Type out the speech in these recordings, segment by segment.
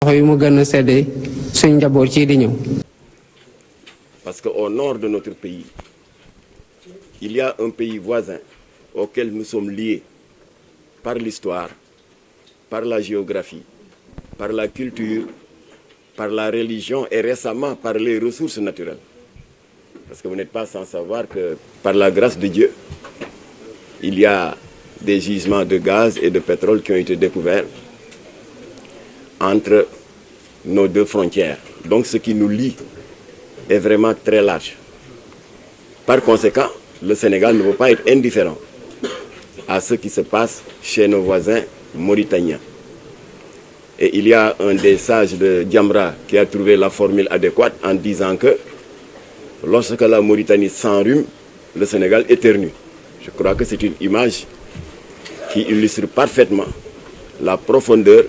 Parce qu'au nord de notre pays, il y a un pays voisin auquel nous sommes liés par l'histoire, par la géographie, par la culture, par la religion et récemment par les ressources naturelles. Parce que vous n'êtes pas sans savoir que par la grâce de Dieu, il y a des gisements de gaz et de pétrole qui ont été découverts entre nos deux frontières. Donc ce qui nous lie est vraiment très large. Par conséquent, le Sénégal ne peut pas être indifférent à ce qui se passe chez nos voisins mauritaniens. Et il y a un des sages de Djamra qui a trouvé la formule adéquate en disant que lorsque la Mauritanie s'enrhume, le Sénégal éternue. Je crois que c'est une image qui illustre parfaitement la profondeur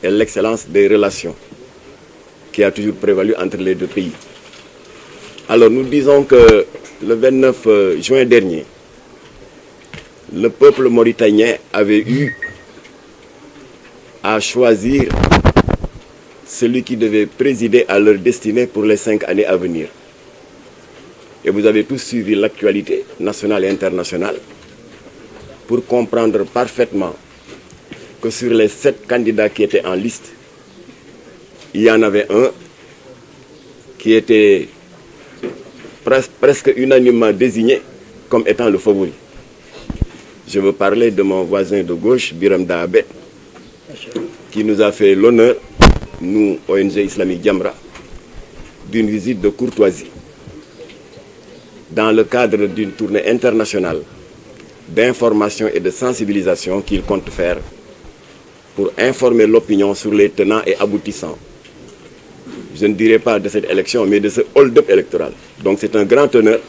et l'excellence des relations qui a toujours prévalu entre les deux pays. Alors nous disons que le 29 juin dernier, le peuple mauritanien avait eu à choisir celui qui devait présider à leur destinée pour les 5 années à venir. Et vous avez tous suivi l'actualité nationale et internationale pour comprendre parfaitement que sur les 7 candidats qui étaient en liste, il y en avait un qui était presque unanimement désigné comme étant le favori. Je veux parler de mon voisin de gauche, Biram Dahabet, qui nous a fait l'honneur, nous, ONG Islamique Djamra, d'une visite de courtoisie dans le cadre d'une tournée internationale d'information et de sensibilisation qu'il compte faire pour informer l'opinion sur les tenants et aboutissants. Je ne dirais pas de cette élection, mais de ce hold-up électoral. Donc c'est un grand honneur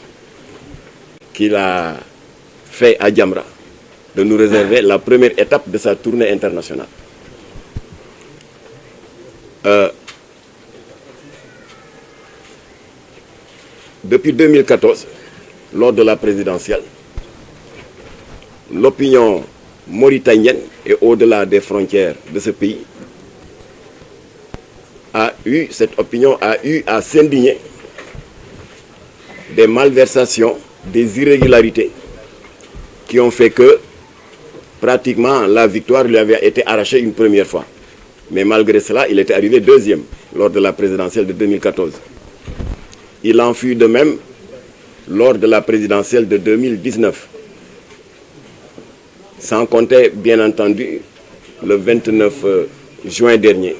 qu'il a fait à Djamra de nous réserver la première étape de sa tournée internationale. Depuis 2014, lors de la présidentielle, l'opinion mauritanienne et au-delà des frontières de ce pays cette opinion a eu à s'indigner des malversations, des irrégularités qui ont fait que pratiquement la victoire lui avait été arrachée une première fois. Mais malgré cela, il était arrivé deuxième lors de la présidentielle de 2014. Il en fut de même lors de la présidentielle de 2019. Sans compter, bien entendu, le 29 juin dernier,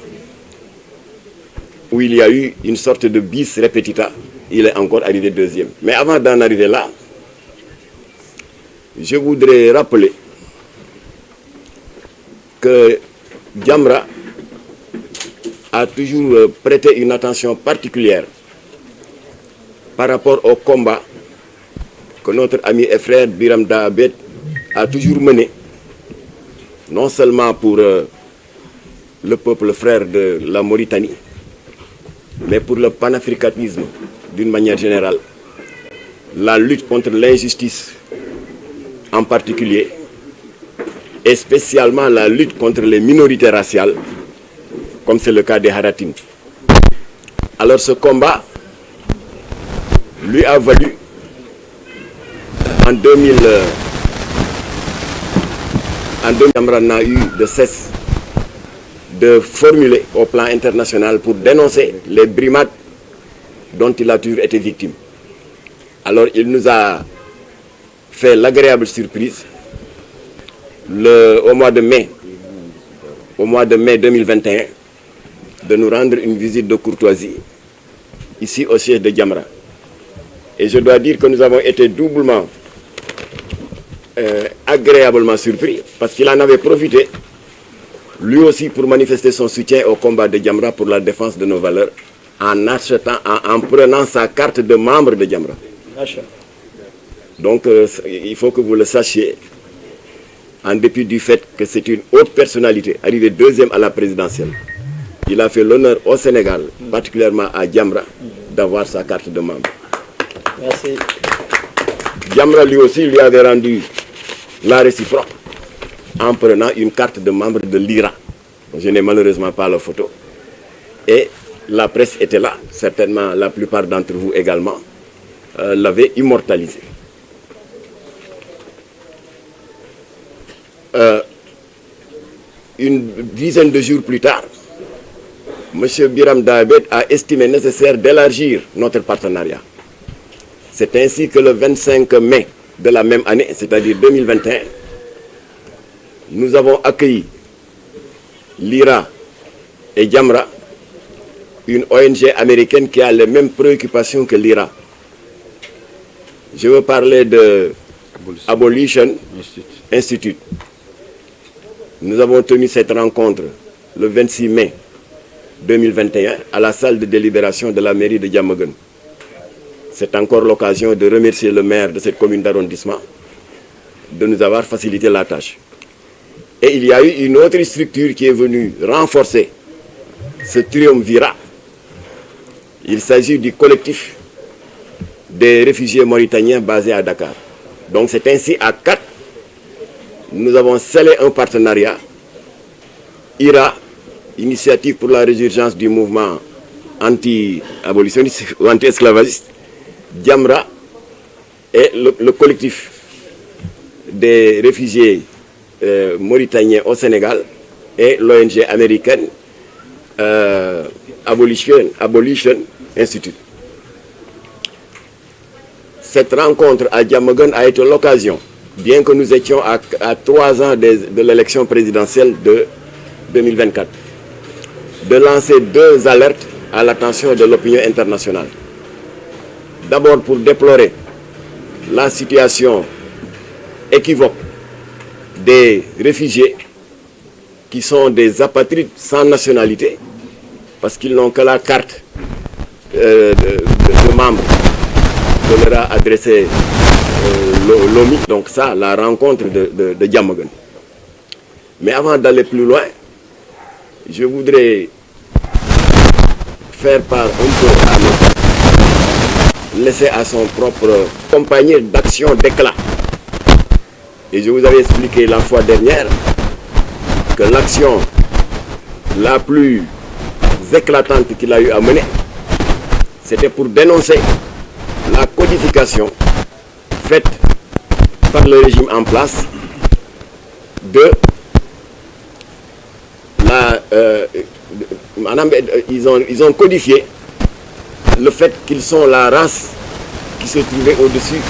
où il y a eu une sorte de bis repetita, il est encore arrivé deuxième. Mais avant d'en arriver là, je voudrais rappeler que Djamra a toujours prêté une attention particulière par rapport au combat que notre ami et frère Biram Dahabet a toujours mené, non seulement pour le peuple frère de la Mauritanie, mais pour le panafricanisme d'une manière générale, la lutte contre l'injustice en particulier, et spécialement la lutte contre les minorités raciales, comme c'est le cas des Haratines. Alors ce combat lui a valu en 2000, Djamra n'a eu de cesse de formuler au plan international pour dénoncer les brimades dont il a toujours été victime. Alors il nous a fait l'agréable surprise au mois de mai 2021 de nous rendre une visite de courtoisie ici au siège de Djamra. Et je dois dire que nous avons été doublement agréablement surpris parce qu'il en avait profité lui aussi pour manifester son soutien au combat de Djamra pour la défense de nos valeurs en prenant sa carte de membre de Djamra. Donc il faut que vous le sachiez, en dépit du fait que c'est une haute personnalité arrivée deuxième à la présidentielle. Il a fait l'honneur au Sénégal, particulièrement à Djamra, d'avoir sa carte de membre. Merci. Djamra lui aussi lui avait rendu la réciproque en prenant une carte de membre de l'IRA. Je n'ai malheureusement pas la photo, Et la presse était là, certainement la plupart d'entre vous également l'avaient immortalisé. Une dizaine de jours plus tard, M. Biram Daabed a estimé nécessaire d'élargir notre partenariat. C'est ainsi que le 25 mai de la même année, c'est-à-dire 2021, nous avons accueilli l'IRA et Jamra, une ONG américaine qui a les mêmes préoccupations que l'IRA. Je veux parler de Abolition Institute. Nous avons tenu cette rencontre le 26 mai 2021 à la salle de délibération de la mairie de Diamaguène. C'est encore l'occasion de remercier le maire de cette commune d'arrondissement de nous avoir facilité la tâche. Et il y a eu une autre structure qui est venue renforcer ce triumvirat. Il s'agit du collectif des réfugiés mauritaniens basés à Dakar. Donc c'est ainsi à 4, nous avons scellé un partenariat. IRA, Initiative pour la résurgence du mouvement anti-abolitionniste ou anti-esclavagiste, Jamra et le collectif des réfugiés mauritaniens au Sénégal et l'ONG américaine Abolition Institute. Cette rencontre à Diamaguène a été l'occasion, bien que nous étions à 3 ans de l'élection présidentielle de 2024, de lancer 2 alertes à l'attention de l'opinion internationale. D'abord pour déplorer la situation équivoque des réfugiés qui sont des apatrides sans nationalité parce qu'ils n'ont que la carte de membre que leur a adressé l'OMI. Donc ça, la rencontre de Diamaguène. Mais avant d'aller plus loin, je voudrais faire part un peu à notre, laisser à son propre compagnie d'action d'éclat. Et je vous avais expliqué la fois dernière que l'action la plus éclatante qu'il a eu à mener, c'était pour dénoncer la codification faite par le régime en place de la... ils ont codifié le fait qu'ils sont la race qui se trouvait au-dessus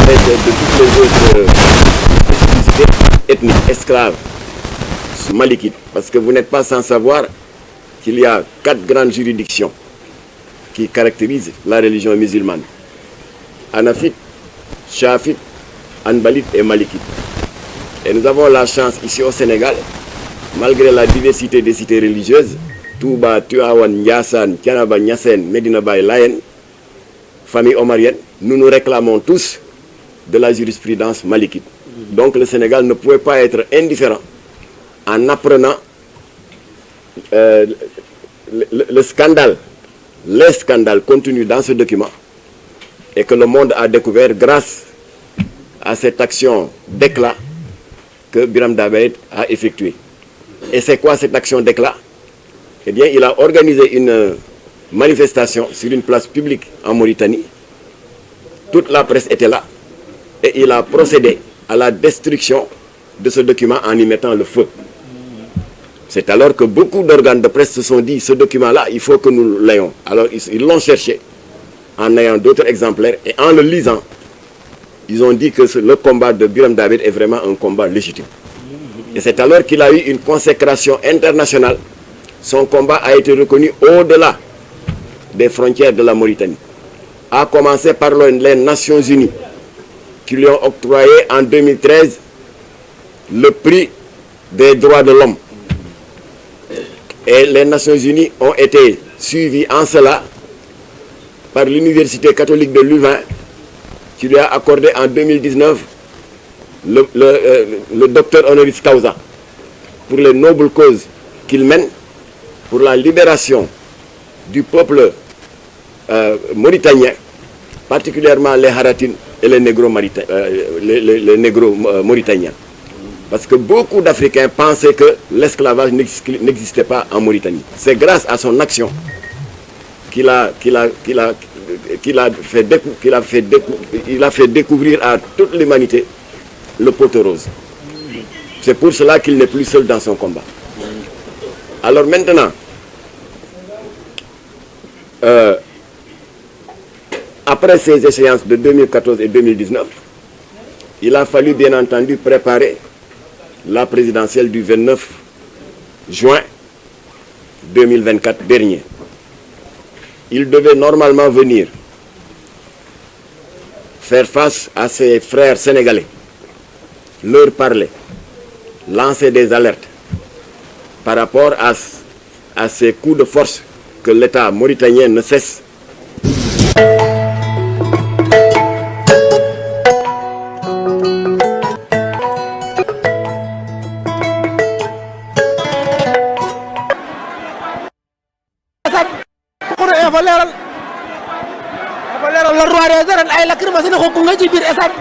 de toutes les autres spécificités ethniques, esclaves, malikites. Parce que vous n'êtes pas sans savoir qu'il y a 4 grandes juridictions qui caractérisent la religion musulmane. Hanafite, Shafite, Hanbalite et Malikite. Et nous avons la chance ici au Sénégal, malgré la diversité des cités religieuses, Touba, Tivaouane, Ndiassane, Thiénaba, Niassène, Médina Baye, Layène, famille omarienne, nous nous réclamons tous de la jurisprudence malikite. Donc le Sénégal ne pouvait pas être indifférent en apprenant les scandales contenus dans ce document et que le monde a découvert grâce à cette action d'éclat que Biram Daabed a effectuée. Et c'est quoi cette action d'éclat? Eh bien, il a organisé une manifestation sur une place publique en Mauritanie. Toute la presse était là et il a procédé à la destruction de ce document en y mettant le feu. C'est alors que beaucoup d'organes de presse se sont dit, ce document-là, il faut que nous l'ayons. Alors ils l'ont cherché en ayant d'autres exemplaires et en le lisant, ils ont dit que le combat de Biram Daabed est vraiment un combat légitime. Et c'est alors qu'il a eu une consécration internationale. Son combat a été reconnu au-delà des frontières de la Mauritanie. A commencer par les Nations Unies qui lui ont octroyé en 2013 le prix des droits de l'homme. Et les Nations Unies ont été suivies en cela par l'Université catholique de Louvain qui lui a accordé en 2019 le docteur honoris causa pour les nobles causes qu'il mène pour la libération du peuple mauritanien, particulièrement les Haratines et les négro-mauritaniens. Parce que beaucoup d'Africains pensaient que l'esclavage n'existait pas en Mauritanie. C'est grâce à son action qu'il a fait découvrir à toute l'humanité le poteau rose. C'est pour cela qu'il n'est plus seul dans son combat. Alors maintenant, après ces échéances de 2014 et 2019, il a fallu bien entendu préparer la présidentielle du 29 juin 2024 dernier. Il devait normalement venir faire face à ses frères sénégalais, leur parler, lancer des alertes par rapport à ces coups de force que l'État mauritanien ne cesse le roi des arènes ay lacrymogène ko nga ci biir esat